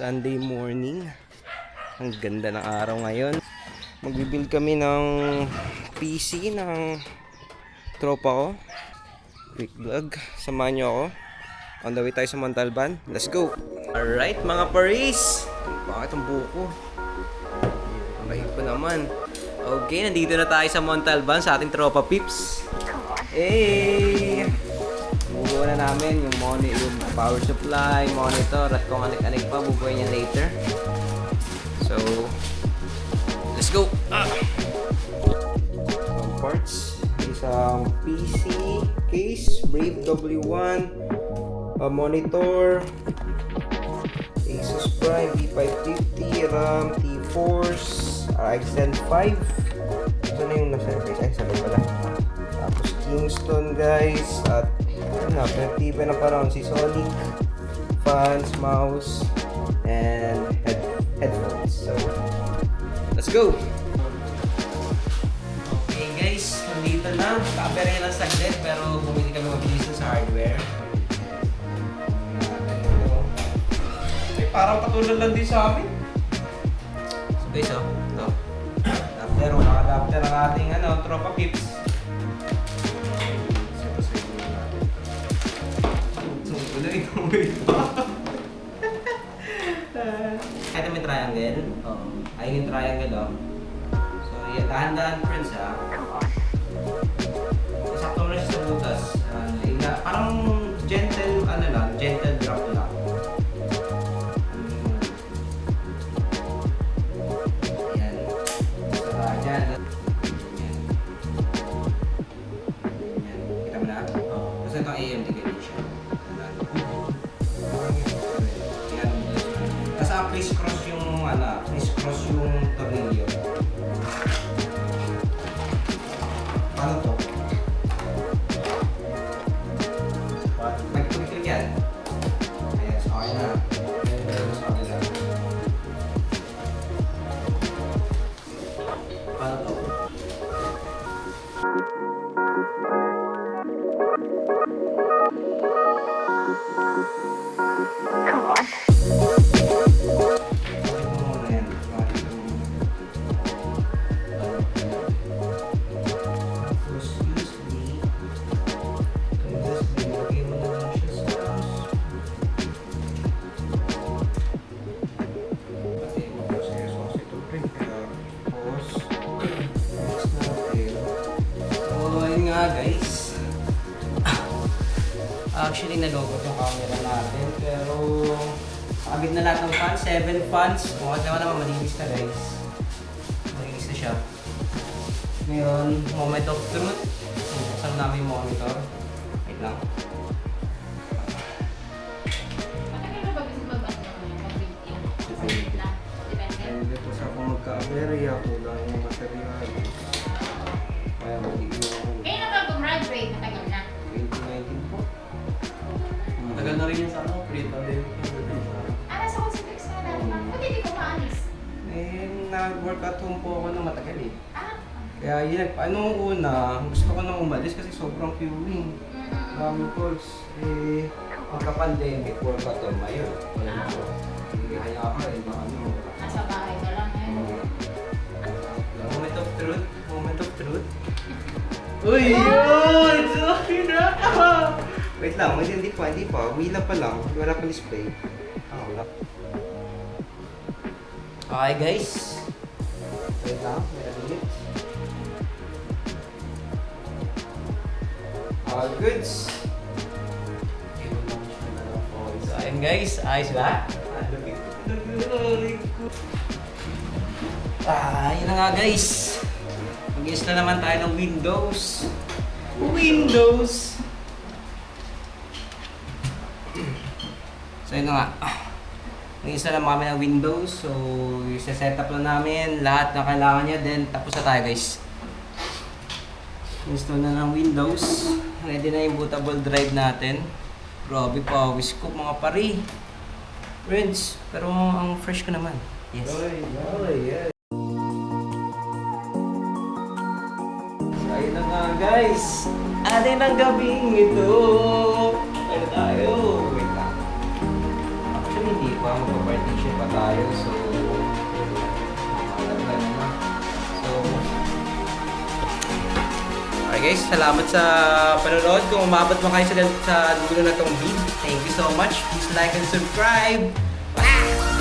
Sunday morning. Ang ganda ng araw ngayon. Magbibuild kami ng PC ng tropa ko. Quick vlog. Samahan nyo ako. On the way tayo sa Montalban. Let's go! Alright mga paris! Bakit ang buko? Mahig pa naman. Okay, nandito na tayo sa Montalban sa ating tropa pips. Hey! Bubuo na namin yung power supply, monitor, at kung anik-anik pa, bubuoy niya later. So, let's go! Some parts. Isang PC case, Brave W1, monitor, Asus Prime V550, RAM, T-Force, RX Zen 5. Ito na yung nasa face. Ay, sabay pala. Tapos Kingston guys, at pinagtipa na parang si Sonic, fans, mouse, and headphones. So, let's go! Okay guys, nandito na. Kapera lang saglit pero bumili kami mabilis sa hardware. Ay, parang katulad lang din sa amin. So guys, ito. Adapter, walang adapter ang ating tropa pips. Ito may triangle. Ayun yung triangle, oh. So, dahan-dahan friends, ha. Sakto na siya sa butas. Parang gentle, gentle drop lang. Ayan. Saka dyan. Ayan. Kita mo na? Tapos ito ang AMD ganyan siya. Criss-cross yung tornilyo. Paano to? Mag-click yan. Ayan, so okay na. Paano to? Come on. Guys, actually nalogot yung camera natin pero kabit na lahat ng fans, 7 fans. Mukha naman malinis na guys, malinis na siya. Ngayon, moment of truth. Buksan namin yung monitor. Wait lang. Matagal na ba kasi mag-build in? Depende na? Depende? Depende po sa kung magka-area ko lang yung material. Kaya mag-iiwan ko. Kaya nag-graduate, matagal na. 2019 po. Matagal na rin yung sa pre-pandemic. Nasa Concentrix na dati na. Ba't hindi ko maalis? Nag-work at home po ako na matagal eh. Ah? Kaya yun, nung una, gusto ko nang umalis kasi sobrang queuing. Maraming calls. Pagka-pandemic, work at home, ayun. Wala na po. Hindi kaya ka rin, Nasa bahay ka lang eh. Moment of truth. Moment of truth. Uy! Yun! Sorry na! Wait lang, hindi pa. Wila pa lang. Wala pa display. Wala. Okay guys. Wait lang, may ulit. All goods. So ayun guys, ayos ba? Yun na nga guys. Mag-install naman tayo ng Windows. So yun na nga. Mag-install naman kami ng Windows. So i-set up lang namin lahat na kailangan niya. Then tapos na tayo guys. Install na ng Windows. Ready na yung bootable drive natin. Grabe pa, wiskop mga pari. Friends, pero ang fresh ko naman. Yes. Yeah. Ayun na nga guys. Atin ang gabing ito. Tayo. Wait lang. Actually hindi Diba? Magpa-partition pa tayo. So, mahalaga na. So, okay guys, salamat sa panonood. Kung umabot mo kayo sa dulo na itong video, thank you so much. Please like and subscribe. Bye!